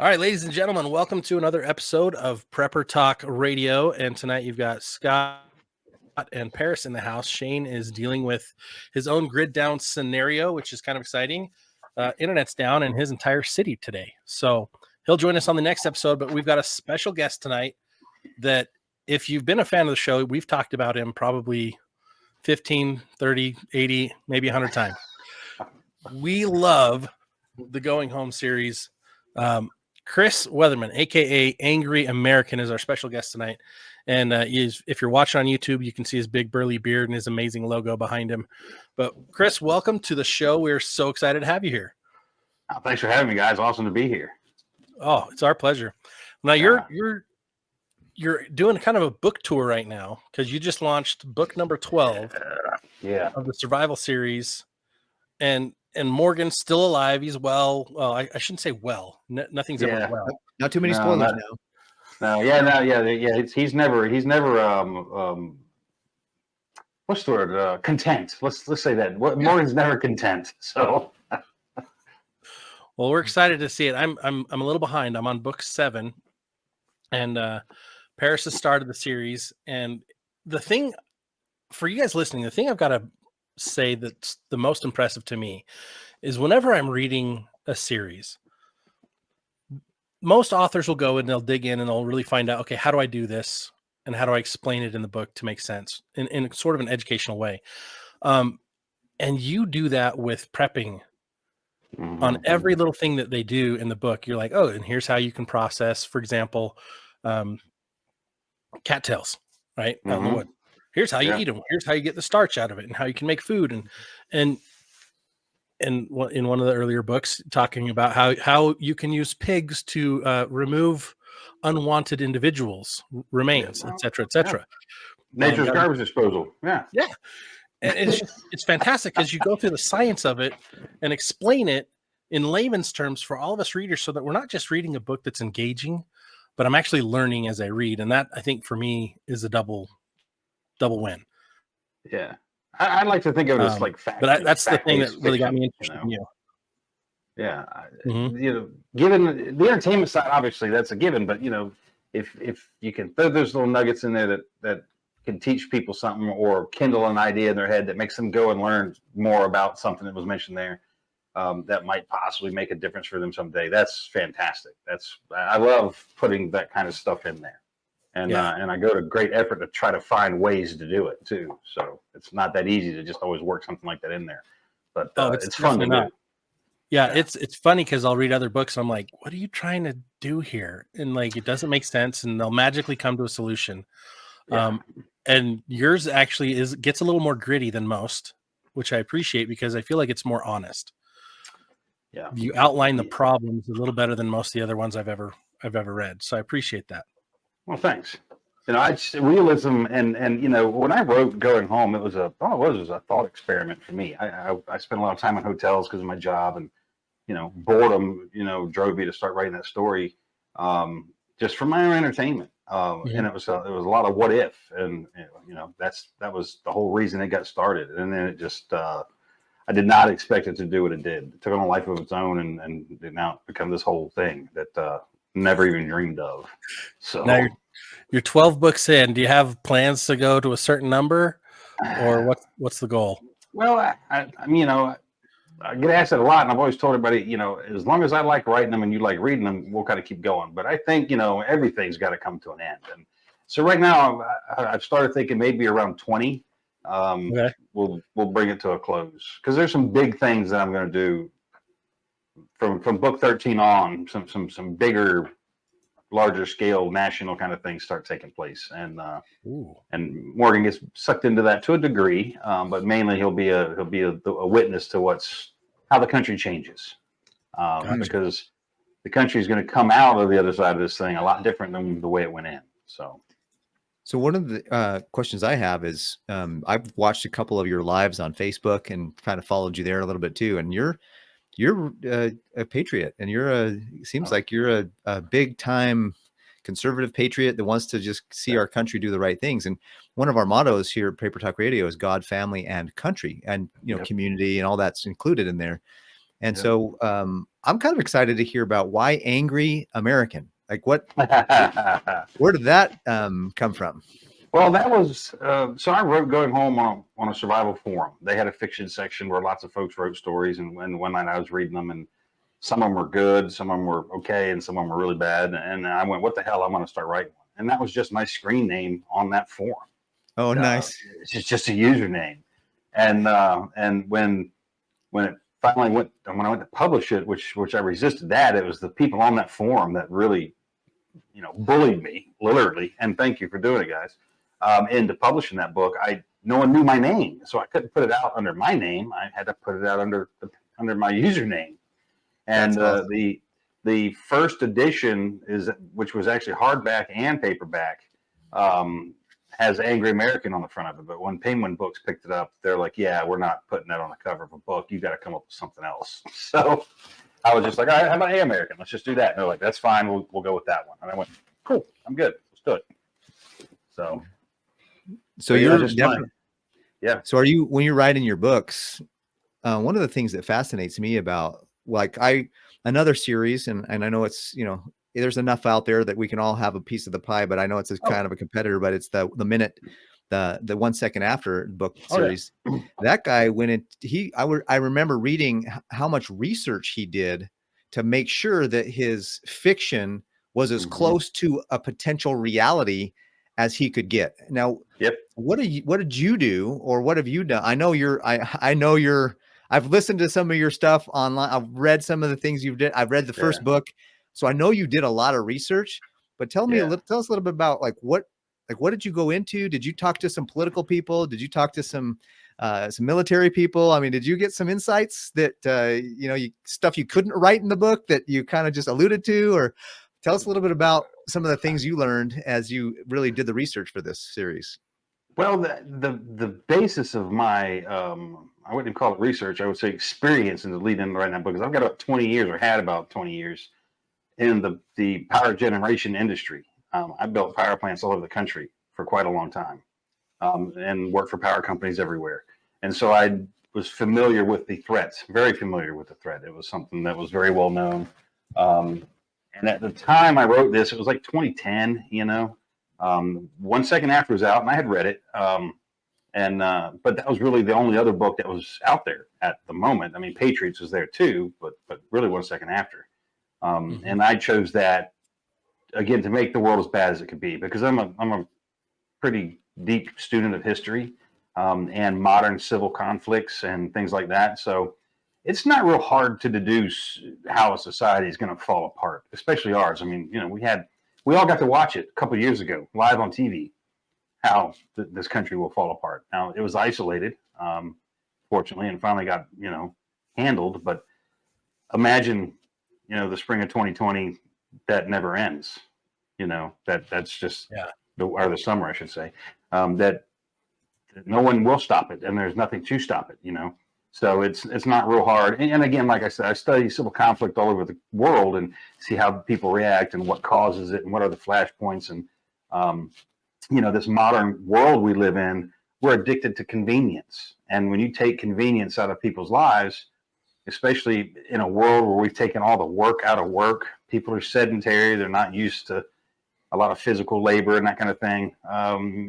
All right, ladies and gentlemen, welcome to another episode of Prepper Talk Radio. And tonight you've got Scott and Paris in the house. Shane is dealing with his own grid down scenario, which is kind of exciting. Internet's down in his entire city today. So he'll join us on the next episode, but we've got a special guest tonight that if you've been a fan of the show, we've talked about him probably 15, 30, 80, maybe 100 times. We love the Going Home series. Chris Weatherman, aka Angery American, is our special guest tonight. And if you're watching on YouTube, you can see his big burly beard and his amazing logo behind him. But Chris, welcome to the show. We're so excited to have you here. Oh, thanks for having me, guys. Awesome to be here. Oh, it's our pleasure. Now you're doing kind of a book tour right now because you just launched book number 12 of the survival series. And Morgan's still alive. He's well. Well, I shouldn't say well. Nothing's ever well. Not too many spoilers now. He's never. What's the word? Content. Let's say that. Morgan's never content. So. Well, we're excited to see it. I'm a little behind. I'm on book 7, and Paris has started the series. And the thing for you guys listening, the thing I've got to say that's the most impressive to me is whenever I'm reading a series, most authors will go and they'll dig in and they'll really find out, okay, how do I do this? And how do I explain it in the book to make sense in sort of an educational way? And you do that with prepping on every little thing that they do in the book. You're like, oh, and here's how you can process, for example, cattails, right? Out in the wood. Here's how you eat them. Here's how you get the starch out of it and how you can make food. And in one of the earlier books, talking about how you can use pigs to remove unwanted individuals, remains, et cetera, et cetera. Nature's garbage disposal. Yeah. And it's fantastic as you go through the science of it and explain it in layman's terms for all of us readers so that we're not just reading a book that's engaging, but I'm actually learning as I read. And that, I think, for me is a double win. Yeah, I like to think of it as like fact. But that's the thing that really got me interested in you. Yeah, given the entertainment side, obviously that's a given. But if you can throw those little nuggets in there that can teach people something or kindle an idea in their head that makes them go and learn more about something that was mentioned there, that might possibly make a difference for them someday. That's fantastic. I love putting that kind of stuff in there. And I go to great effort to try to find ways to do it too. So it's not that easy to just always work something like that in there. But it's fun to do. Yeah, it's funny because I'll read other books and I'm like, what are you trying to do here? And like it doesn't make sense, and they'll magically come to a solution. And yours actually gets a little more gritty than most, which I appreciate because I feel like it's more honest. Yeah, you outline the problems a little better than most of the other ones I've ever read. So I appreciate that. Well, thanks. Realism and when I wrote Going Home, it was a thought experiment for me. I spent a lot of time in hotels because of my job, and boredom drove me to start writing that story just for my own entertainment. And it was a lot of what if, and that was the whole reason it got started. And then it just I did not expect it to do what it did. It took on a life of its own, and now it's become this whole thing that never even dreamed of. So now you're 12 books in. Do you have plans to go to a certain number, or what's the goal? Well, I get asked that a lot, and I've always told everybody, as long as I like writing them and you like reading them, we'll kind of keep going. But I think everything's got to come to an end. And so right now, I've started thinking maybe around 20. We'll bring it to a close because there's some big things that I'm going to do from book 13 on. Some bigger, larger scale national kind of things start taking place, and Morgan gets sucked into that to a degree, but mainly he'll be a witness to how the country changes, because the country is going to come out of the other side of this thing a lot different than the way it went in. So one of the questions I have is, I've watched a couple of your lives on Facebook and kind of followed you there a little bit too. And you're a patriot, and seems like you're a big time conservative patriot that wants to just see our country do the right things. And one of our mottos here at Prepper Talk Radio is God, family, and country, and community, and all that's included in there. And Yeah. so I'm kind of excited to hear about why Angry American. Like where did that come from? Well, that was so I wrote Going Home on a survival forum. They had a fiction section where lots of folks wrote stories, and one night I was reading them, and some of them were good, some of them were okay, and some of them were really bad. And I went, "What the hell? I'm going to start writing one." And that was just my screen name on that forum. Oh, nice. It's just a username. And when it finally when I went to publish it, which I resisted that, it was the people on that forum that really, bullied me literally. And thank you for doing it, guys. Into publishing that book, no one knew my name, so I couldn't put it out under my name. I had to put it out under my username. And awesome. The first edition which was actually hardback and paperback, has Angery American on the front of it. But when Penguin Books picked it up, they're like, "Yeah, we're not putting that on the cover of a book. You got to come up with something else." So I was just like, "All right, how about A American? Let's just do that." And they're like, "That's fine. We'll go with that one." And I went, "Cool, I'm good. Let's do it." So you're just definitely, yeah. So are you, when you're writing your books, one of the things that fascinates me about another series, and I know it's, there's enough out there that we can all have a piece of the pie, but I know it's kind of a competitor, but it's the 1 second after book series. Yeah. That guy went in, I remember reading how much research he did to make sure that his fiction was as close to a potential reality as he could get. Now, what did you do, or what have you done? I know I've listened to some of your stuff online. I've read some of the things you've did. I've read the first book. So I know you did a lot of research, but tell us a little bit about what did you go into? Did you talk to some political people? Did you talk to some military people? I mean, did you get some insights that, stuff you couldn't write in the book that you kind of just alluded to? Or tell us a little bit about some of the things you learned as you really did the research for this series. Well, the basis of my, I wouldn't call it research, I would say experience in the lead into writing that book, because I've got about 20 years, or had about 20 years in the power generation industry. I built power plants all over the country for quite a long time, and worked for power companies everywhere. And so I was familiar with the threats, very familiar with the threat. It was something that was very well known. And at the time I wrote this, it was like 2010, 1 second after it was out, and I had read it. But that was really the only other book that was out there at the moment. I mean, Patriots was there too, but really 1 second after. And I chose that again to make the world as bad as it could be, because I'm a pretty deep student of history, and modern civil conflicts and things like that. So it's not real hard to deduce how a society is going to fall apart, especially ours. I mean, we all got to watch it a couple of years ago live on TV, how this country will fall apart. Now, it was isolated, fortunately, and finally got, handled. But imagine, the spring of 2020, that never ends. That's just, or the summer, I should say, that no one will stop it, and there's nothing to stop it. So it's not real hard. And again, like I said, I study civil conflict all over the world and see how people react and what causes it and what are the flashpoints. And this modern world we live in, we're addicted to convenience. And when you take convenience out of people's lives, especially in a world where we've taken all the work out of work, people are sedentary, they're not used to a lot of physical labor and that kind of thing.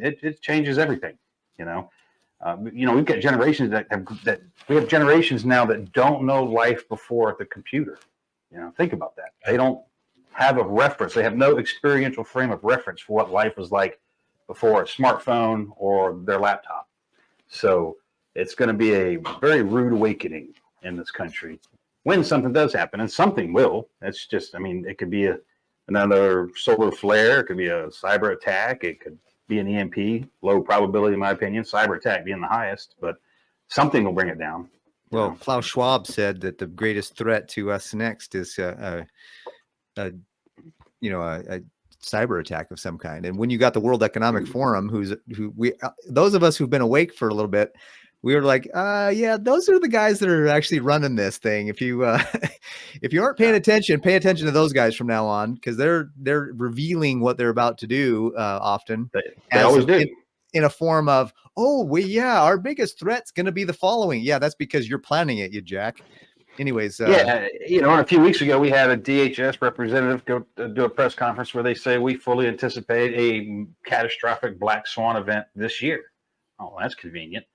It changes everything. We've got generations that we have generations now that don't know life before the computer. Think about that. They don't have a reference. They have no experiential frame of reference for what life was like before a smartphone or their laptop. So it's going to be a very rude awakening in this country when something does happen, and something will. It's just, it could be another solar flare. It could be a cyber attack. It could be an EMP, low probability in my opinion, cyber attack being the highest, but something will bring it down. Well, Klaus Schwab said that the greatest threat to us next is a cyber attack of some kind. And when you got the World Economic Forum, those of us who've been awake for a little bit, we were like, those are the guys that are actually running this thing. If you if you aren't paying attention, pay attention to those guys from now on, because they're revealing what they're about to do often. They always do. In a form of, our biggest threat's going to be the following. Yeah, that's because you're planning it, you jack. anyways, Yeah, a few weeks ago we had a DHS representative go do a press conference where they say we fully anticipate a catastrophic black swan event this year. Oh, that's convenient.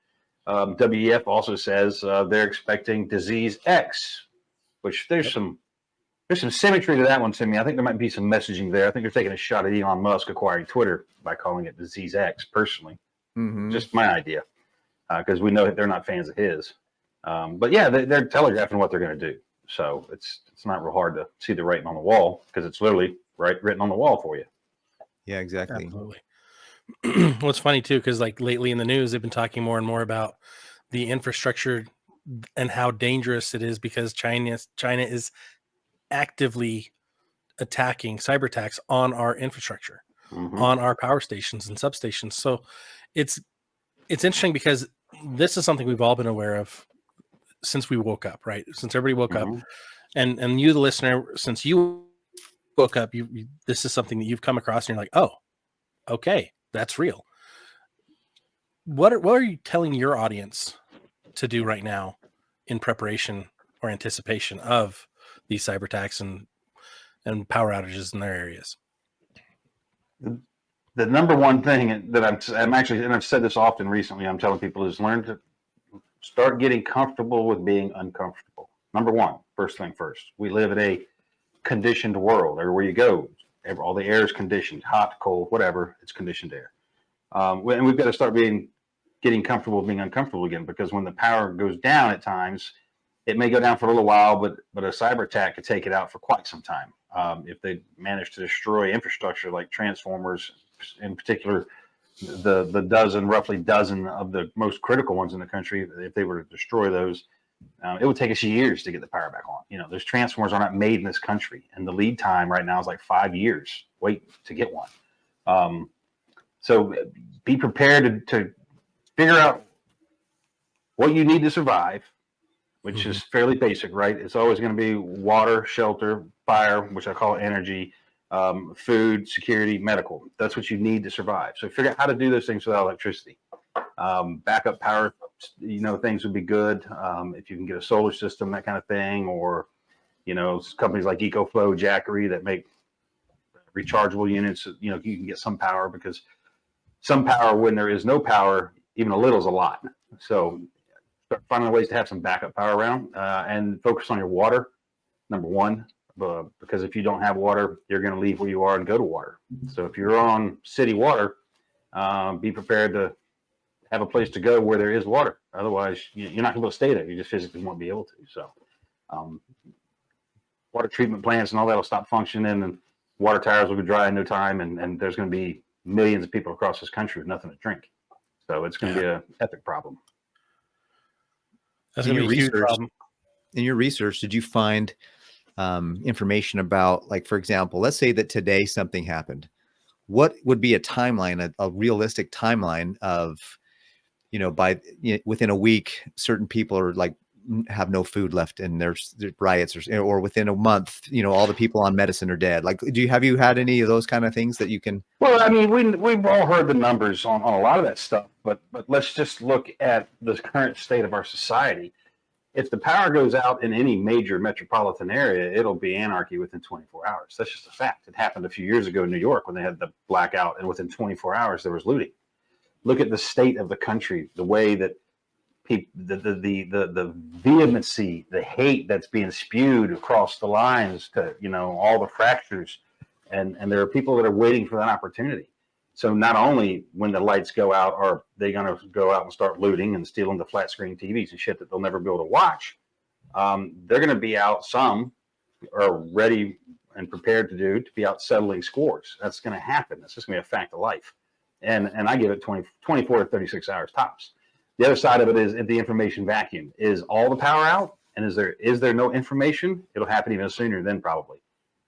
WEF also says they're expecting disease X, which there's some symmetry to that one, Timmy. I think there might be some messaging there. I think they're taking a shot at Elon Musk acquiring Twitter by calling it disease X. Personally, just my idea, because we know that they're not fans of his. But yeah, they're telegraphing what they're going to do. So it's not real hard to see the writing on the wall because it's literally written on the wall for you. yeah, exactly. Absolutely. Well, it's funny too, because like lately in the news, they've been talking more and more about the infrastructure and how dangerous it is because China is actively attacking cyber attacks on our infrastructure, on our power stations and substations. So it's interesting because this is something we've all been aware of since we woke up, right? Since everybody woke up, and you, the listener, since you woke up, you this is something that you've come across, and you're like, oh, okay, that's real. What are you telling your audience to do right now in preparation or anticipation of these cyber attacks and power outages in their areas? The number one thing that I'm actually, and I've said this often recently, I'm telling people is learn to start getting comfortable with being uncomfortable. Number one, first thing first. We live in a conditioned world. Everywhere you go, all the air is conditioned, hot, cold, whatever. It's conditioned air. And we've got to start getting comfortable with being uncomfortable again, because when the power goes down at times, it may go down for a little while, but a cyber attack could take it out for quite some time. If they manage to destroy infrastructure like transformers, in particular, the roughly dozen of the most critical ones in the country, if they were to destroy those, it would take us years to get the power back on. Those transformers are not made in this country, and the lead time right now is like 5 years. Wait to get one. So be prepared to figure out what you need to survive, which is fairly basic, right? It's always going to be water, shelter, fire, which I call energy, food, security, medical. That's what you need to survive. So figure out how to do those things without electricity. Backup power, things would be good. If you can get a solar system, that kind of thing, or, companies like EcoFlow, Jackery that make rechargeable units, you can get some power, because some power, when there is no power, even a little is a lot. So start finding ways to have some backup power around, and focus on your water, number one, because if you don't have water, you're going to leave where you are and go to water. So if you're on city water, be prepared to have a place to go where there is water. Otherwise, you're not going to be able to stay there. You just physically won't be able to. So water treatment plants and all that will stop functioning, and water towers will be dry in no time, and there's going to be millions of people across this country with nothing to drink. So it's going to be an epic problem. That's going to be a huge problem. In your research, did you find information about, like, for example, let's say that today something happened. What would be a timeline, a realistic timeline of, within a week, certain people are like have no food left and there's riots, or within a month, all the people on medicine are dead. Like, have you had any of those kind of things that you can? Well, I mean, we've all heard the numbers on a lot of that stuff, but let's just look at the current state of our society. If the power goes out in any major metropolitan area, it'll be anarchy within 24 hours. That's just a fact. It happened a few years ago in New York when they had the blackout, and within 24 hours there was looting. Look at the state of the country, the way that the vehemency, the hate that's being spewed across the lines, to all the fractures, and there are people that are waiting for that opportunity. So not only when the lights go out are they going to go out and start looting and stealing the flat screen TVs and shit that they'll never be able to watch, they're going to be out. Some are ready and prepared to be out settling scores. That's going to happen. That's just going to be a fact of life. And I give it 24 to 36 hours tops. The other side of it is the information vacuum. Is all the power out? And is there no information? It'll happen even sooner than probably.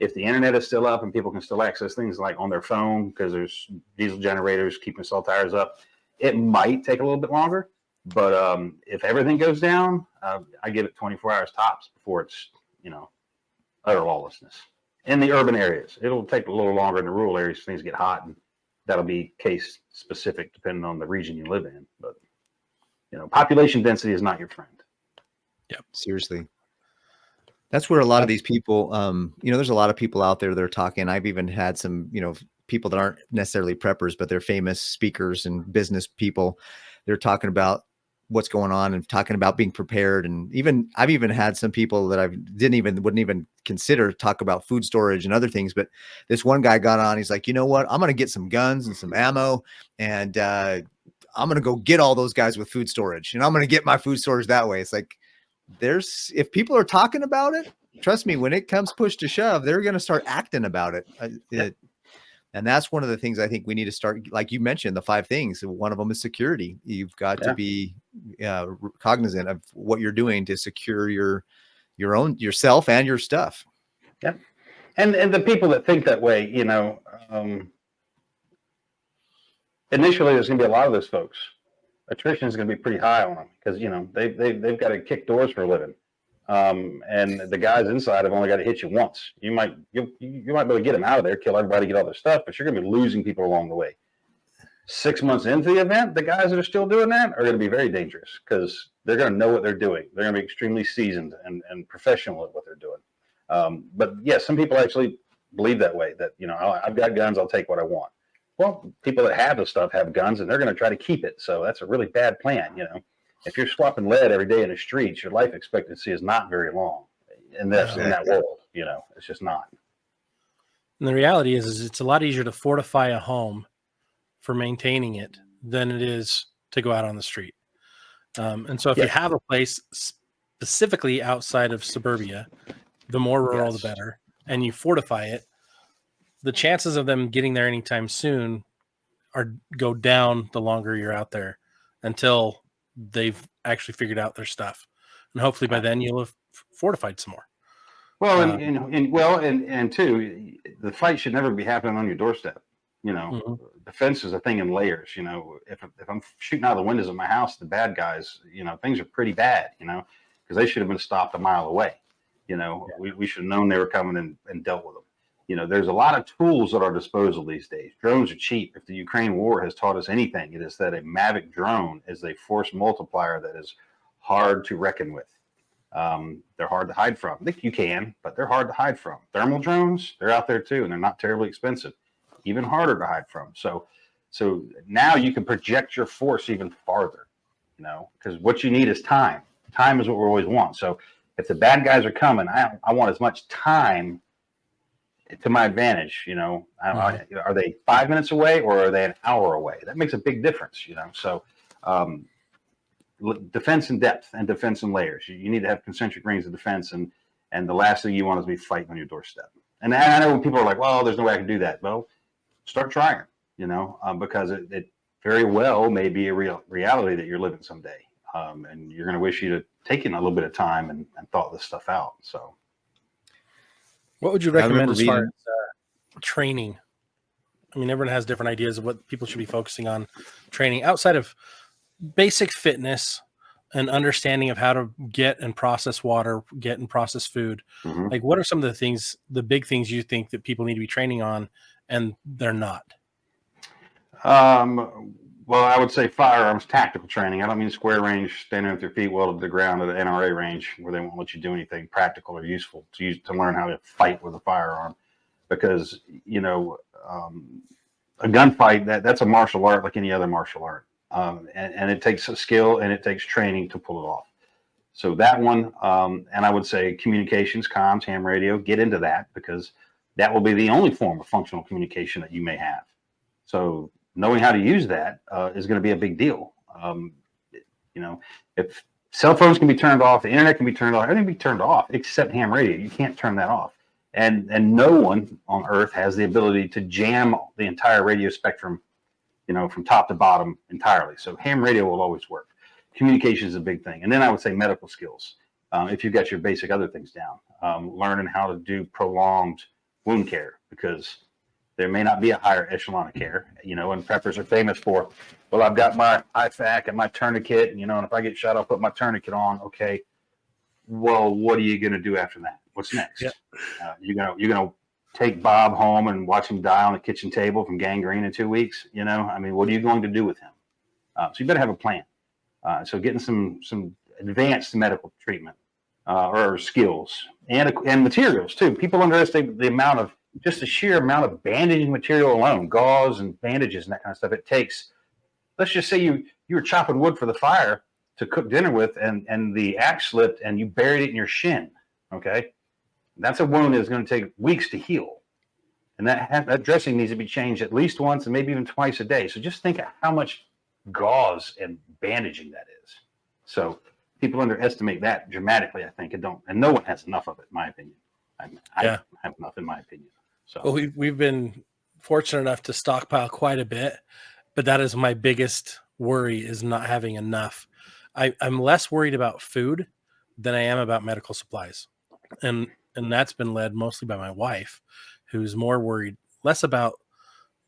If the internet is still up and people can still access things like on their phone, because there's diesel generators keeping cell towers up, it might take a little bit longer. But if everything goes down, I give it 24 hours tops before it's, utter lawlessness. In the urban areas, it'll take a little longer in the rural areas. Things get hot, and that'll be case specific depending on the region you live in. But population density is not your friend. Yep. Seriously. That's where a lot of these people, there's a lot of people out there that are talking. I've even had some, people that aren't necessarily preppers, but they're famous speakers and business people. They're talking about what's going on and talking about being prepared. And I've even had some people that I wouldn't even consider talk about food storage and other things. But this one guy got on, he's like, you know what? I'm going to get some guns and some ammo, and I'm going to go get all those guys with food storage, and I'm going to get my food storage that way. It's like, if people are talking about it, trust me, when it comes push to shove, they're going to start acting about it. And that's one of the things I think we need to start, like you mentioned, the 5 things. One of them is security. You've got to be cognizant of what you're doing to secure yourself and your stuff. Yeah. And the people that think that way, initially there's going to be a lot of those folks. Attrition is going to be pretty high on them because they've got to kick doors for a living, and the guys inside have only got to hit you once. You might be able to get them out of there, kill everybody, get all their stuff, but you're going to be losing people along the way. 6 months into the event, the guys that are still doing that are going to be very dangerous because they're going to know what they're doing. They're going to be extremely seasoned and professional at what they're doing. But yes, some people actually believe that way. That I've got guns, I'll take what I want. Well, people that have the stuff have guns, and they're going to try to keep it. So that's a really bad plan. If you're swapping lead every day in the streets, your life expectancy is not very long in that world. It's just not. And the reality is it's a lot easier to fortify a home for maintaining it than it is to go out on the street. And so if you have a place specifically outside of suburbia, the more rural, the better, and you fortify it, the chances of them getting there anytime soon go down the longer you're out there until they've actually figured out their stuff. And hopefully by then you'll have fortified some more. Well, and two, the fight should never be happening on your doorstep. Defense is a thing in layers. If I'm shooting out of the windows of my house, the bad guys, things are pretty bad, because they should have been stopped a mile away. We should have known they were coming and dealt with them. There's a lot of tools at our disposal these days. Drones are cheap. If the Ukraine war has taught us anything, it is that a Mavic drone is a force multiplier that is hard to reckon with. They're hard to hide from. I think you can, but they're hard to hide from. Thermal drones, they're out there too, and they're not terribly expensive. Even harder to hide from. So now you can project your force even farther, because what you need is time. Time is what we always want. So if the bad guys are coming, I want as much time to my advantage. Are they 5 minutes away or are they an hour away? That makes a big difference. So defense in depth and defense in layers. You need to have concentric rings of defense, and the last thing you want is to be fighting on your doorstep. And I know when people are like, well, there's no way I can do that. Well, start trying, because it very well may be a reality that you're living someday. And you're going to wish you'd have taken a little bit of time and thought this stuff out. So what would you recommend as far as training? I mean, everyone has different ideas of what people should be focusing on training outside of basic fitness and understanding of how to get and process water, get and process food. Mm-hmm. Like, what are some of the big things you think that people need to be training on and they're not? Well, I would say firearms tactical training. I don't mean square range, standing with your feet well to the ground at an NRA range where they won't let you do anything practical or useful to learn how to fight with a firearm. Because, a gunfight, that's a martial art like any other martial art. And it takes a skill and it takes training to pull it off. So that one, and I would say communications, comms, ham radio, get into that, because that will be the only form of functional communication that you may have. So knowing how to use that is going to be a big deal. If cell phones can be turned off, the internet can be turned off, everything can be turned off except ham radio. You can't turn that off. And no one on earth has the ability to jam the entire radio spectrum, from top to bottom entirely. So ham radio will always work. Communication is a big thing. And then I would say medical skills. If you've got your basic other things down, learning how to do prolonged wound care, because there may not be a higher echelon of care, and preppers are famous for, well, I've got my IFAK and my tourniquet, and if I get shot, I'll put my tourniquet on. Okay. Well, what are you going to do after that? What's next? Yep. You're going to take Bob home and watch him die on the kitchen table from gangrene in 2 weeks. What are you going to do with him? So you better have a plan. So getting some advanced medical treatment or skills and materials too. People underestimate the amount of just the sheer amount of bandaging material alone, gauze and bandages and that kind of stuff it takes. Let's just say you were chopping wood for the fire to cook dinner with, and the axe slipped and you buried it in your shin. Okay, that's a wound that's going to take weeks to heal, and that dressing needs to be changed at least once and maybe even twice a day. So just think of how much gauze and bandaging that is. So people underestimate that dramatically, I think, and no one has enough of it, in my opinion. I have enough, in my opinion. So well, we've been fortunate enough to stockpile quite a bit, but that is my biggest worry, is not having enough. I'm less worried about food than I am about medical supplies, and that's been led mostly by my wife, who's more worried less about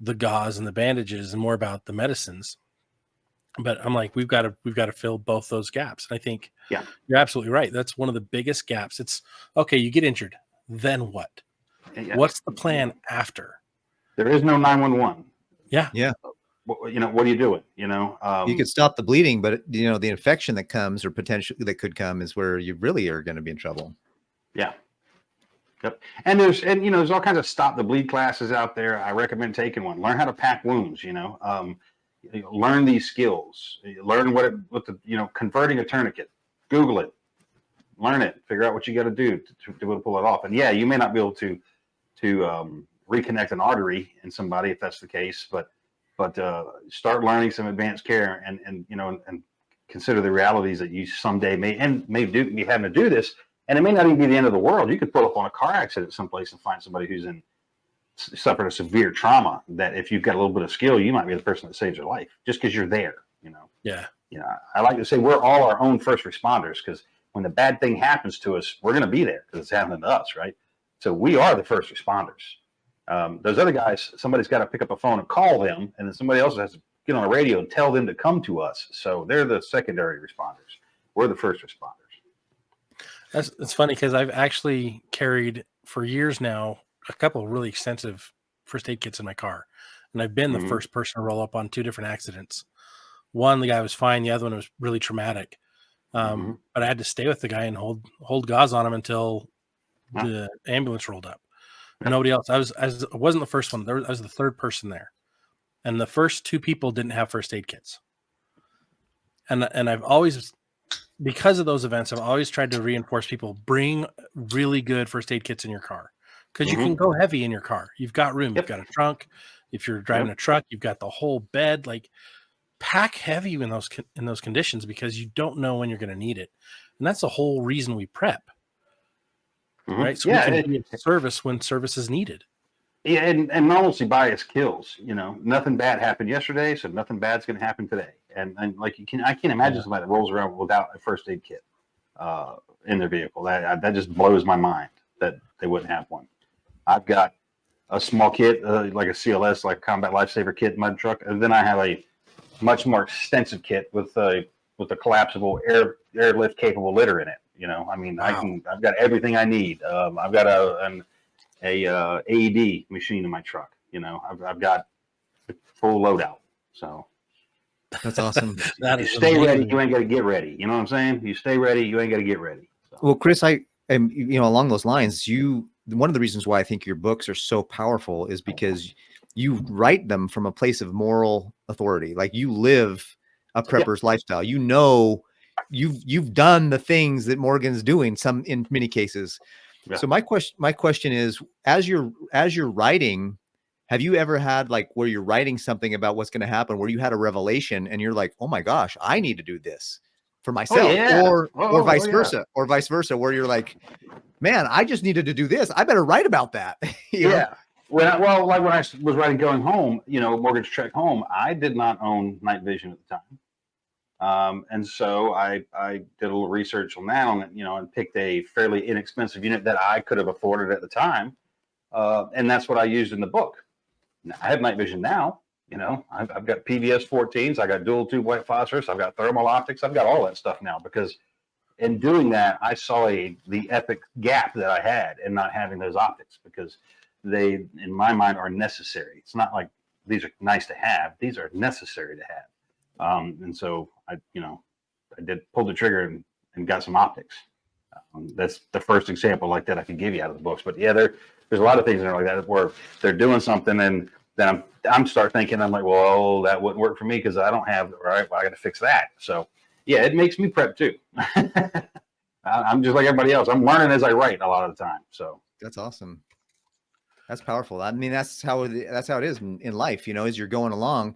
the gauze and the bandages and more about the medicines. But I'm like, we've got to fill both those gaps. And I think you're absolutely right. That's one of the biggest gaps. It's okay, you get injured, then what? What's the plan after? There is no 911. Yeah. What are you doing? You could stop the bleeding, but the infection that comes or potentially that could come is where you really are going to be in trouble. Yeah. Yep. And there's all kinds of stop the bleed classes out there. I recommend taking one. Learn how to pack wounds. Learn these skills. Learn converting a tourniquet. Google it. Learn it. Figure out what you got to do to be able to pull it off. And yeah, you may not be able to reconnect an artery in somebody if that's the case, but start learning some advanced care and consider the realities that you someday may be having to do this. And it may not even be the end of the world. You could pull up on a car accident someplace and find somebody who's suffered a severe trauma that if you've got a little bit of skill, you might be the person that saves their life just because you're there, Yeah. I like to say we're all our own first responders, because when the bad thing happens to us, we're going to be there because it's happening to us, right? So we are the first responders. Those other guys, somebody's got to pick up a phone and call them, and then somebody else has to get on the radio and tell them to come to us. So they're the secondary responders. We're the first responders. It's funny because I've actually carried for years now a couple of really extensive first aid kits in my car, and I've been the first person to roll up on two different accidents. One, the guy was fine; the other one was really traumatic. But I had to stay with the guy and hold gauze on him until the ambulance rolled up. Nobody else. I wasn't the first one. I was the third person there, and the first two people didn't have first aid kits. And I've always, because of those events, I've always tried to reinforce people: bring really good first aid kits in your car, because you can go heavy in your car. You've got room. You've got a trunk. If you're driving a truck, you've got the whole bed. Like, pack heavy in those conditions, because you don't know when you're going to need it, and that's the whole reason we prep. Right. So we can be of service when service is needed. Yeah. And normalcy bias kills, nothing bad happened yesterday, so nothing bad's going to happen today. And like I can't imagine somebody that rolls around without a first aid kit in their vehicle. That just blows my mind that they wouldn't have one. I've got a small kit, like a CLS, like Combat Lifesaver kit in my truck. And then I have a much more extensive kit with a collapsible airlift capable litter in it. I've got everything I need. I've got an AED machine in my truck. I've got a full loadout. So that's awesome. You stay ready, you ain't got to get ready. You know what I'm saying? You stay ready, you ain't got to get ready. So. Well, Chris, I am, along those lines, one of the reasons why I think your books are so powerful is because you write them from a place of moral authority. Like, you live a prepper's lifestyle. You've done the things that Morgan's doing, some in many cases. Yeah. So my question is, as you're writing, have you ever had, like, where you're writing something about what's going to happen, where you had a revelation and you're like, oh my gosh, I need to do this for myself, or vice versa, where you're like, man, I just needed to do this. I better write about that. you know? When I was writing Going Home, Mortgage Trek Home, I did not own night vision at the time. And so I did a little research on that, and picked a fairly inexpensive unit that I could have afforded at the time. And that's what I used in the book. Now, I have night vision now. I've got PVS 14s. I got dual tube white phosphorus. I've got thermal optics. I've got all that stuff now, because in doing that, I saw the epic gap that I had in not having those optics, because they, in my mind, are necessary. It's not like these are nice to have. These are necessary to have. And so I pulled the trigger and got some optics. That's the first example like that I could give you out of the books. But yeah, there's a lot of things in there like that where they're doing something and then I'm start thinking, I'm like, well, that wouldn't work for me because I don't have, right, well, I got to fix that. So yeah, it makes me prep too. I'm just like everybody else. I'm learning as I write a lot of the time. So That's awesome. That's powerful. I mean, that's how it is in life, as you're going along,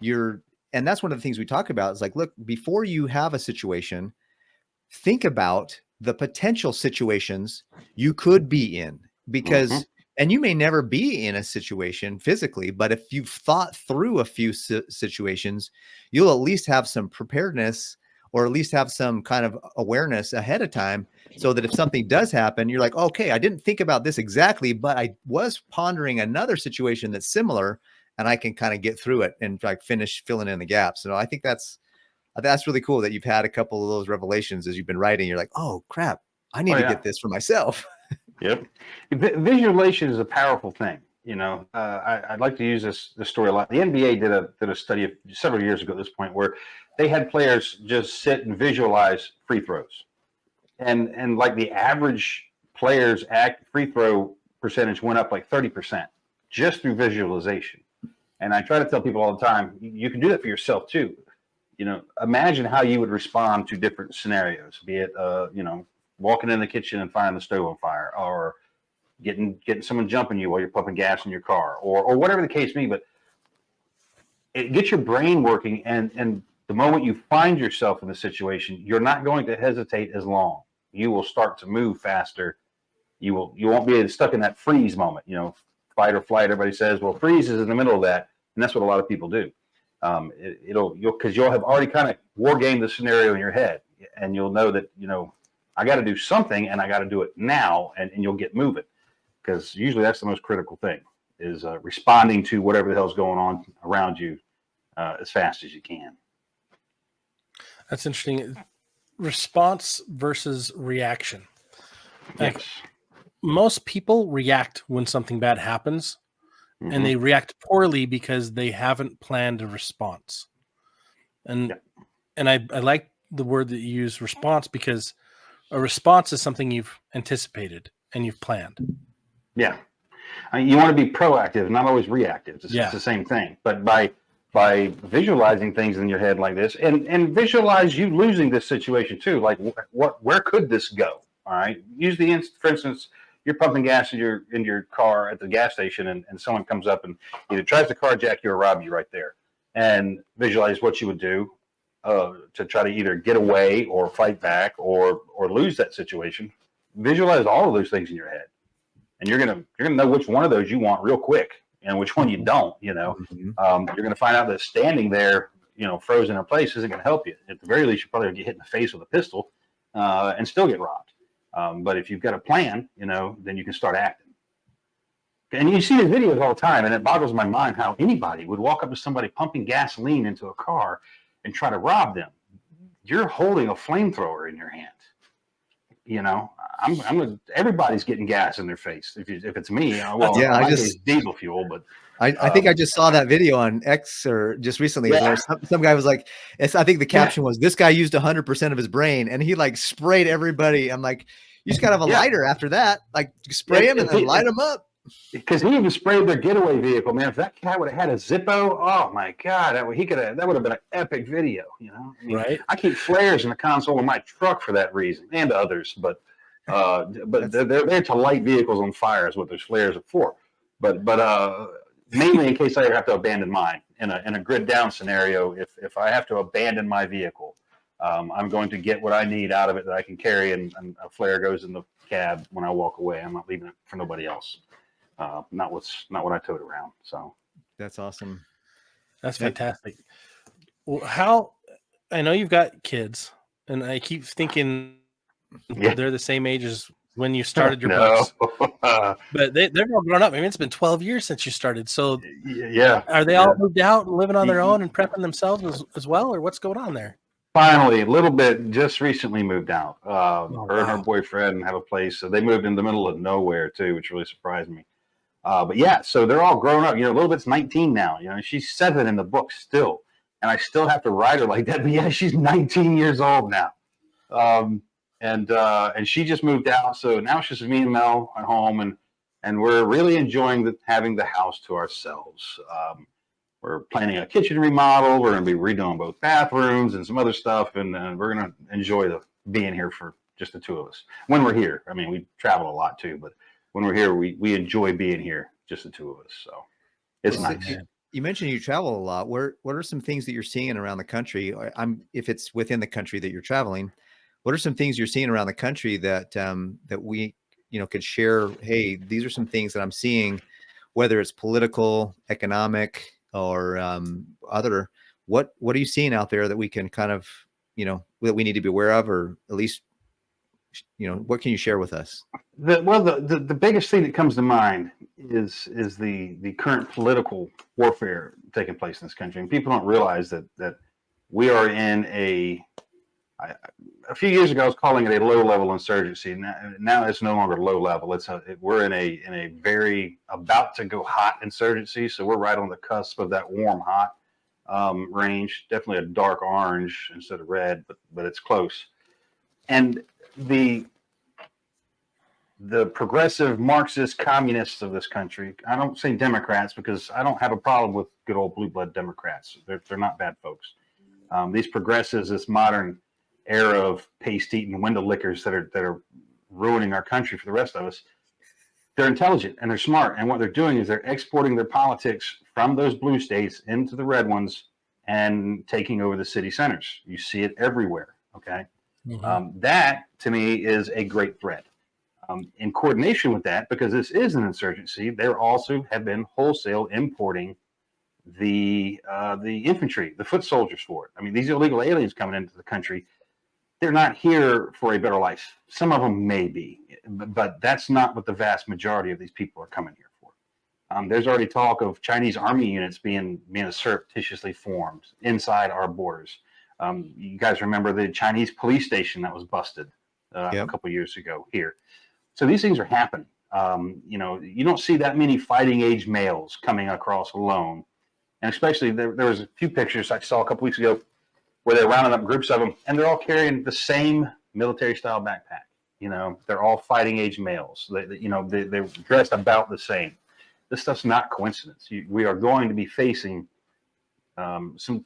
and that's one of the things we talk about is like, look, before you have a situation, think about the potential situations you could be in, because, and you may never be in a situation physically, but if you've thought through a few situations, you'll at least have some preparedness, or at least have some kind of awareness ahead of time, so that if something does happen, you're like, okay, I didn't think about this exactly, but I was pondering another situation that's similar, and I can kind of get through it and like finish filling in the gaps. So I think that's really cool that you've had a couple of those revelations as you've been writing. You're like, oh crap, I need to get this for myself. Yep. Visualization is a powerful thing. I'd like to use this story a lot. The NBA did a study several years ago at this point where they had players just sit and visualize free throws. And like the average player's free throw percentage went up like 30% just through visualization. And I try to tell people all the time, you can do that for yourself too. Imagine how you would respond to different scenarios, be it, walking in the kitchen and finding the stove on fire, or getting someone jumping you while you're pumping gas in your car, or whatever the case may be. But it gets your brain working, and the moment you find yourself in the situation, you're not going to hesitate as long. You will start to move faster. You won't be stuck in that freeze moment. Fight or flight. Everybody says, well, freeze is in the middle of that, and that's what a lot of people do. Because you'll have already kind of war gamed the scenario in your head, and you'll know that I got to do something, and I got to do it now, and you'll get moving. Because usually that's the most critical thing, is responding to whatever the hell's going on around you as fast as you can. That's interesting. Response versus reaction. Like, most people react when something bad happens, and they react poorly because they haven't planned a response. And I like the word that you use, response, because a response is something you've anticipated and you've planned. Yeah. You want to be proactive, not always reactive. It's the same thing. But by visualizing things in your head like this, and visualize you losing this situation too. Like, where could this go? All right. Use for instance, you're pumping gas in your car at the gas station, and someone comes up and either tries to carjack you or rob you right there. And visualize what you would do to try to either get away or fight back or lose that situation. Visualize all of those things in your head. And you're gonna know which one of those you want real quick and which one you don't. You're gonna find out that standing there, frozen in place isn't gonna help you. At the very least, you probably get hit in the face with a pistol and still get robbed. But if you've got a plan, then you can start acting. And you see these videos all the time, and it boggles my mind how anybody would walk up to somebody pumping gasoline into a car and try to rob them. You're holding a flamethrower in your hand. Everybody's getting gas in their face. If it's me, I just diesel fuel, but I think I just saw that video on X or just recently where some guy was like, I think the caption was, this guy used 100% of his brain, and he like sprayed everybody. I'm like, you just gotta have a lighter after that, like spray him and then light him up. Because he even sprayed their getaway vehicle, man. If that guy would have had a Zippo, oh my God, that would have been an epic video, Right. I keep flares in the console of my truck for that reason, and others, but they're there to light vehicles on fire is what those flares are for. But mainly in case I ever have to abandon mine in a grid down scenario. If I have to abandon my vehicle, I'm going to get what I need out of it that I can carry, and a flare goes in the cab when I walk away. I'm not leaving it for nobody else. Not what I towed around. So that's awesome. That's fantastic. Well, I know you've got kids, and I keep thinking they're the same age as when you started your books. But they're all grown up. I mean, it's been 12 years since you started. So are they all moved out and living on their own and prepping themselves as well, or what's going on there? Finally, a little bit, just recently moved out. Her and her boyfriend have a place. So they moved in the middle of nowhere too, which really surprised me. But yeah, so they're all grown up. A little bit's 19 now. She's 7 in the book still, and I still have to write her like that. But yeah, she's 19 years old now. and she just moved out. So now it's just me and Mel at home, and we're really enjoying having the house to ourselves. We're planning a kitchen remodel. We're going to be redoing both bathrooms and some other stuff, and we're going to enjoy being here for just the two of us. When we're here, I mean, we travel a lot too, but when we're here, we enjoy being here, just the two of us. So it's nice. You mentioned you travel a lot. What are some things that you're seeing around the country? If it's within the country that you're traveling, what are some things you're seeing around the country that that we could share? Hey, these are some things that I'm seeing, whether it's political, economic, or other. What are you seeing out there that we can kind of that we need to be aware of, or at least what can you share with us? The biggest thing that comes to mind is the current political warfare taking place in this country, and people don't realize that we are in a few years ago I was calling it a low level insurgency. Now it's no longer low level. We're in a very about to go hot insurgency. So we're right on the cusp of that warm hot range. Definitely a dark orange instead of red, but it's close. And the progressive Marxist communists of this country, I don't say Democrats because I don't have a problem with good old blue blood Democrats. They're not bad folks. These progressives, this modern era of paste eating window lickers that are ruining our country for the rest of us, they're intelligent and they're smart. And what they're doing is they're exporting their politics from those blue states into the red ones and taking over the city centers. You see it everywhere. Okay. Mm-hmm. That to me is a great threat. In coordination with that, because this is an insurgency, they also have been wholesale importing the infantry, the foot soldiers for it. I mean, these illegal aliens coming into the country, they're not here for a better life. Some of them may be, but that's not what the vast majority of these people are coming here for. There's already talk of Chinese army units being surreptitiously formed inside our borders. You guys remember the Chinese police station that was busted a couple of years ago here. So these things are happening. You don't see that many fighting age males coming across alone. And especially there was a few pictures I saw a couple weeks ago where they're rounding up groups of them and they're all carrying the same military style backpack. They're all fighting age males. They're dressed about the same. This stuff's not coincidence. We are going to be facing some,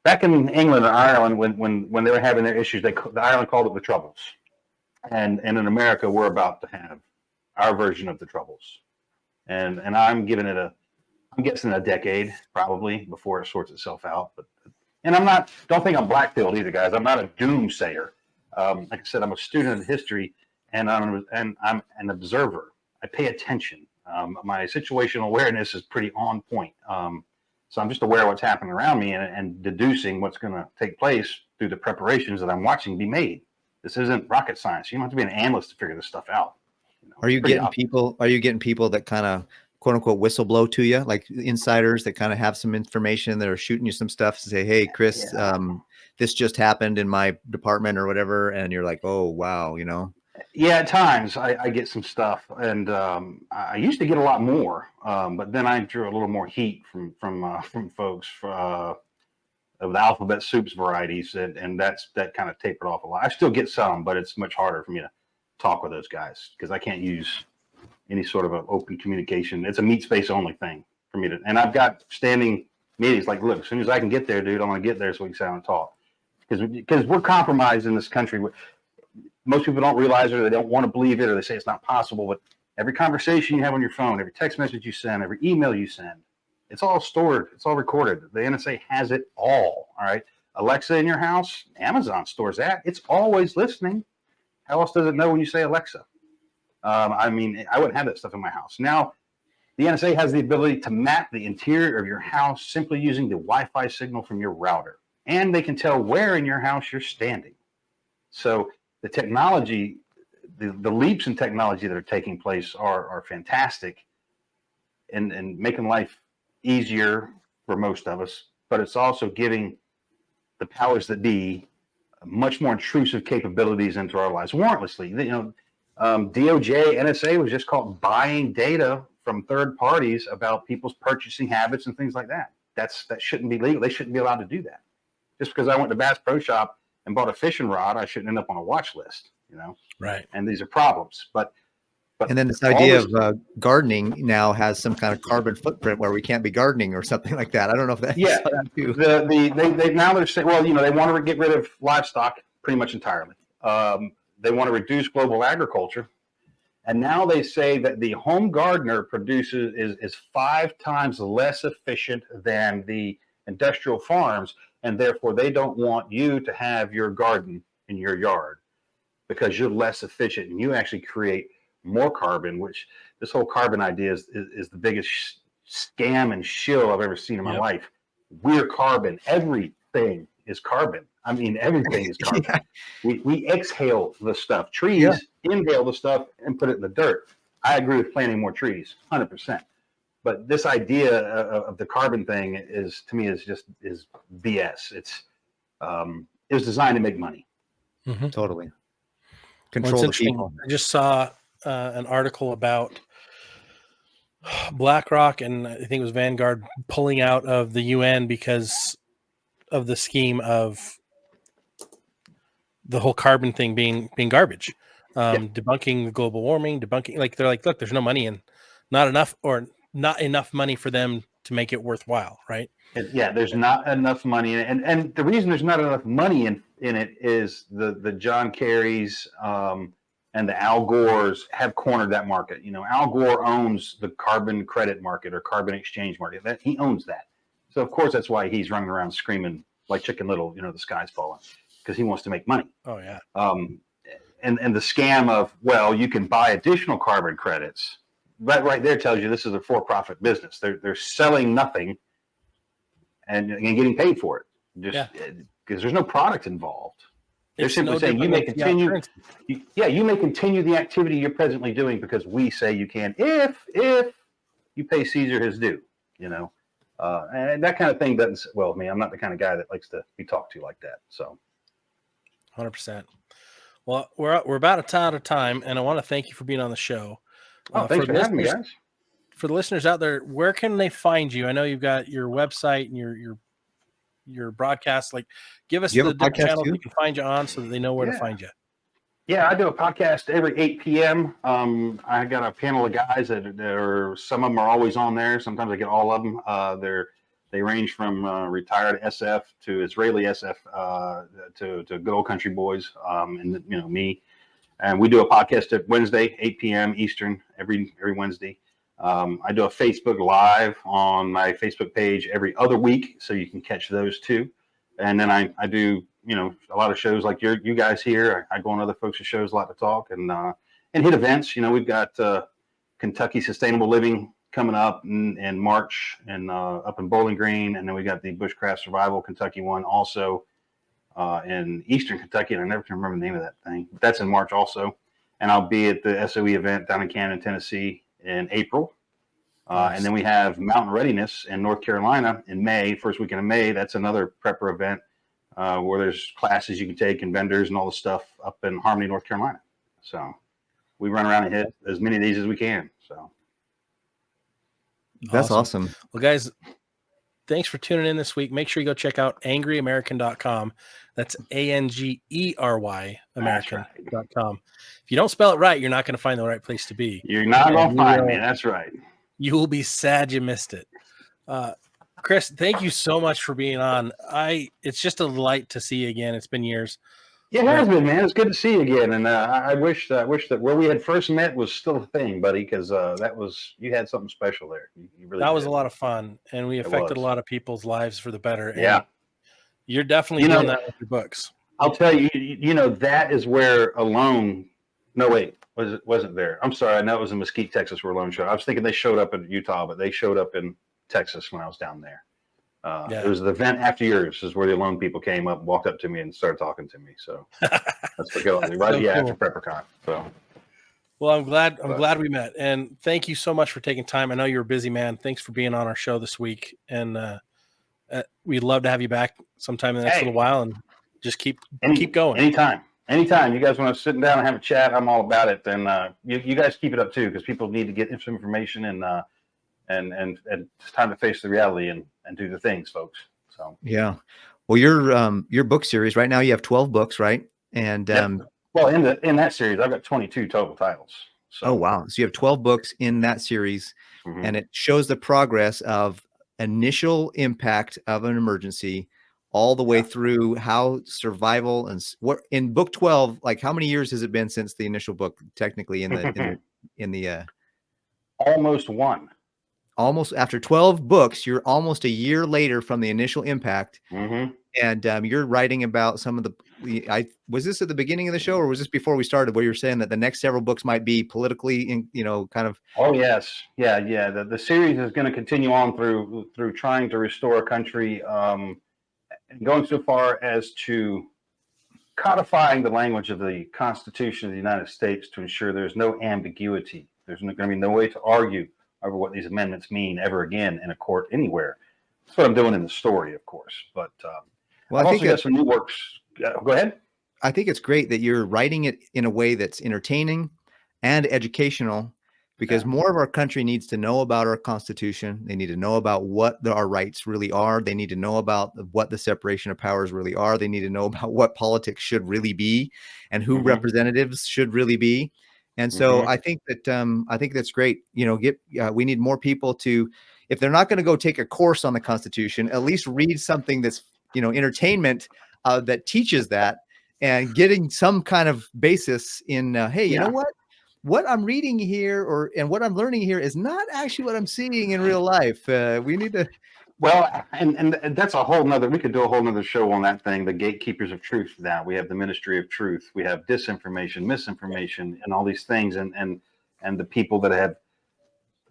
back in England and Ireland, when they were having their issues, the Ireland called it the Troubles. And in America, we're about to have our version of the Troubles. And I'm giving it I'm guessing a decade probably before it sorts itself out. And don't think I'm black-pilled either, guys. I'm not a doomsayer. Like I said, I'm a student of history and I'm an observer. I pay attention. My situational awareness is pretty on point. So I'm just aware of what's happening around me and deducing what's going to take place through the preparations that I'm watching be made. This isn't rocket science. You don't have to be an analyst to figure this stuff out. Are you getting people that kind of quote unquote whistleblow to you, like insiders that kind of have some information that are shooting you some stuff to say, hey, Chris, this just happened in my department or whatever. And you're like, oh, wow. Yeah, at times I get some stuff, and I used to get a lot more, but then I drew a little more heat from folks of the alphabet soups varieties, and that kind of tapered off a lot. I still get some, but it's much harder for me to talk with those guys because I can't use any sort of an open communication. It's a meet space only thing for me and I've got standing meetings like, look, as soon as I can get there, dude, I'm going to get there so we can sit down and talk because we're compromised in this country. Most people don't realize it, or they don't want to believe it, or they say it's not possible. But every conversation you have on your phone, every text message you send, every email you send, it's all stored. It's all recorded. The NSA has it all. All right. Alexa in your house, Amazon stores that. It's always listening. How else does it know when you say Alexa? I wouldn't have that stuff in my house. Now, the NSA has the ability to map the interior of your house simply using the Wi-Fi signal from your router. And they can tell where in your house you're standing. So the technology, the leaps in technology that are taking place are fantastic and making life easier for most of us. But it's also giving the powers that be much more intrusive capabilities into our lives warrantlessly. DOJ, NSA was just caught buying data from third parties about people's purchasing habits and things like that. That shouldn't be legal. They shouldn't be allowed to do that. Just because I went to Bass Pro Shop and bought a fishing rod, I shouldn't end up on a watch list, Right. and these are problems. But And then this idea of gardening now has some kind of carbon footprint where we can't be gardening or something like that. I don't know if that's that too. They now they're saying, well, they want to get rid of livestock pretty much entirely. They want to reduce global agriculture, and now they say that the home gardener is 5 times less efficient than the industrial farms, and therefore they don't want you to have your garden in your yard because you're less efficient and you actually create more carbon. Which this whole carbon idea is the biggest scam and shill I've ever seen in my life. We're carbon. Everything is carbon. I mean, everything is carbon. We exhale the stuff. Trees inhale the stuff and put it in the dirt. I agree with planting more trees, 100%. But this idea of the carbon thing is, to me, is BS. It was designed to make money. Mm-hmm. Totally. Control the people. I just saw an article about BlackRock and I think it was Vanguard pulling out of the UN because of the scheme of the whole carbon thing being garbage, debunking global warming, they're like, look, there's no money and not enough money for them to make it worthwhile, right? There's not enough money, and the reason there's not enough money in it is the John Kerrys and the Al Gores have cornered that market. Al Gore owns the carbon credit market or carbon exchange market. That he owns that, so of course that's why he's running around screaming like Chicken Little, the sky's falling, because he wants to make money. Oh yeah. And the scam of, well, you can buy additional carbon credits. That right there tells you this is a for-profit business. They're selling nothing and getting paid for it, just because there's no product involved. They're simply saying you may continue. You may continue the activity you're presently doing because we say you can, if you pay Caesar his due. And that kind of thing doesn't. Well, me, I'm not the kind of guy that likes to be talked to like that. So, 100%. Well, we're about out of time, and I want to thank you for being on the show. Thanks for having me, guys. For the listeners out there, where can they find you? I know you've got your website and your broadcast. Like, give us the different channels we can find you on so that they know where to find you. Yeah, I do a podcast every 8 p.m. I got a panel of guys that are, some of them are always on there. Sometimes I get all of them. They range from retired SF to Israeli SF to good old country boys, and me. And we do a podcast at Wednesday, 8 p.m. Eastern, every Wednesday. I do a Facebook Live on my Facebook page every other week, so you can catch those too. And then I do a lot of shows like you guys here. I go on other folks' shows a lot to talk and hit events. We've got Kentucky Sustainable Living coming up in March and up in Bowling Green, and then we got the Bushcraft Survival Kentucky one also in Eastern Kentucky, and I never can remember the name of that thing. But that's in March also, and I'll be at the SOE event down in Camden, Tennessee in April. Nice. And then we have Mountain Readiness in North Carolina in May, first weekend of May. That's another prepper event where there's classes you can take and vendors and all the stuff up in Harmony, North Carolina. So we run around and hit as many of these as we can. So that's awesome. Well, guys, thanks for tuning in this week. Make sure you go check out angryamerican.com. That's ANGERY American.com. If you don't spell it right, you're not going to find the right place to be. You're not going to find me. That's right. You will be sad you missed it. Chris, thank you so much for being on. It's just a delight to see you again. It's been years. Yeah, it has been, man. It's good to see you again. And I wish that where we had first met was still a thing, buddy, because you had something special there. You really that was a lot of fun, and we affected a lot of people's lives for the better. Yeah. And you're definitely doing that with your books. I'll tell you, that is where Alone. No, wait, wasn't there? I'm sorry. I know it was in Mesquite, Texas, where Alone showed up. I was thinking they showed up in Utah, but they showed up in Texas when I was down there. It was the event after yours, is where the Alone people came up, walked up to me, and started talking to me. So that's what got right. So cool. After PrepperCon. So. Well, I'm glad we met, and thank you so much for taking time. I know you're a busy man. Thanks for being on our show this week, and we'd love to have you back sometime in the next little while, and just keep going. Anytime you guys want to sit down and have a chat, I'm all about it. And you guys keep it up too, because people need to get some information, and it's time to face the reality and do the things, folks. So yeah. Well, your book series right now, you have 12 books, right? And Yep. Well, in that series, I've got 22 total titles. So oh wow, so you have 12 books in that series, mhm. and it shows the progress of initial impact of an emergency all the way through how survival and what in book 12, like how many years has it been since the initial book technically in the almost one. almost after 12 books, you're almost a year later from the initial impact. Mm-hmm. And you're writing about some of I was this at the beginning of the show, or was this before we started, where you're saying that the next several books might be politically, kind of. Oh yes, yeah. The series is going to continue on through trying to restore a country, and going so far as to codifying the language of the Constitution of the United States to ensure there's no ambiguity. There's going to be no way to argue over what these amendments mean ever again in a court anywhere. That's what I'm doing in the story, of course. But Well, I've also got some new works. Go ahead. I think it's great that you're writing it in a way that's entertaining and educational, because more of our country needs to know about our Constitution. They need to know about what our rights really are. They need to know about what the separation of powers really are. They need to know about what politics should really be and who representatives should really be. And so I think that's great. We need more people to, if they're not going to go take a course on the Constitution, at least read something that's, entertainment that teaches that, and getting some kind of basis in, hey, you know what I'm reading here and what I'm learning here is not actually what I'm seeing in real life. We need to. Well, and that's a whole nother, we could do a whole nother show on that thing, the gatekeepers of truth. Now we have the ministry of truth. We have disinformation, misinformation, and all these things. And the people that have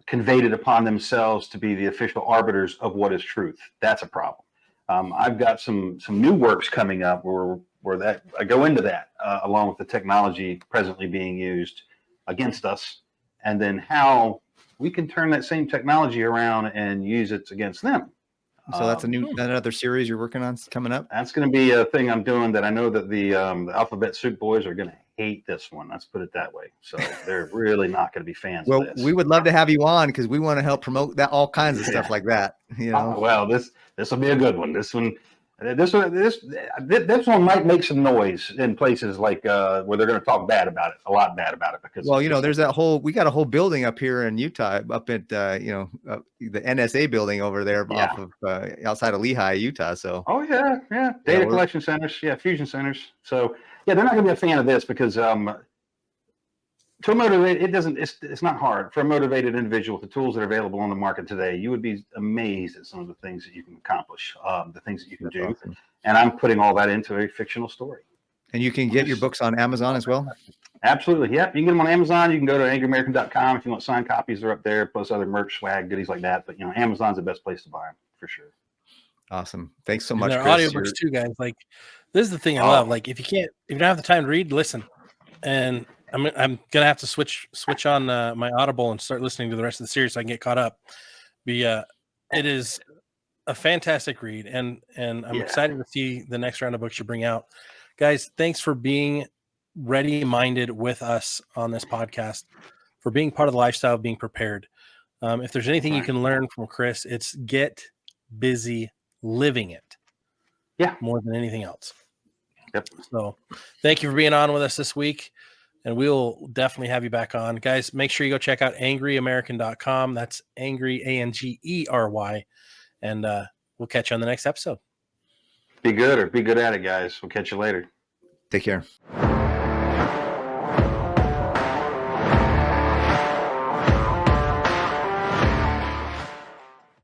conveyed it upon themselves to be the official arbiters of what is truth. That's a problem. I've got some new works coming up where that I go into that along with the technology presently being used against us, and then how we can turn that same technology around and use it against them. So that's another series you're working on coming up. That's going to be a thing I'm doing that I know that the Alphabet Soup boys are going to hate this one. Let's put it that way. So they're really not going to be fans of this. We would love to have you on because we want to help promote that, all kinds of stuff like that. Well, this will be a good one. This one might make some noise in places like where they're going to talk a lot bad about it, because there's we got a whole building up here in Utah, up at the NSA building over there off of outside of Lehi, Utah. So data collection centers, fusion centers. So they're not going to be a fan of this because to motivate, it's not hard for a motivated individual with the tools that are available on the market today. You would be amazed at some of the things that you can accomplish, the things that you can do. Awesome. And I'm putting all that into a fictional story. And you can get your books on Amazon as well? Absolutely. Yep. You can get them on Amazon. You can go to AngeryAmerican.com if you want signed copies. They're up there, plus other merch, swag, goodies like that. But Amazon's the best place to buy them for sure. Awesome. Thanks so much. There are audiobooks too, guys. Like, this is the thing I love. Like, if you don't have the time to read, listen. And I'm gonna have to switch on my Audible and start listening to the rest of the series so I can get caught up. It is a fantastic read, and I'm excited to see the next round of books you bring out, guys. Thanks for being ready-minded with us on this podcast, for being part of the lifestyle of being prepared. If there's anything you can learn from Chris, it's get busy living it. More than anything else. Yep. So thank you for being on with us this week, and we'll definitely have you back on. Guys, make sure you go check out AngeryAmerican.com. That's Angery, Angery. And we'll catch you on the next episode. Be good at it, guys. We'll catch you later. Take care.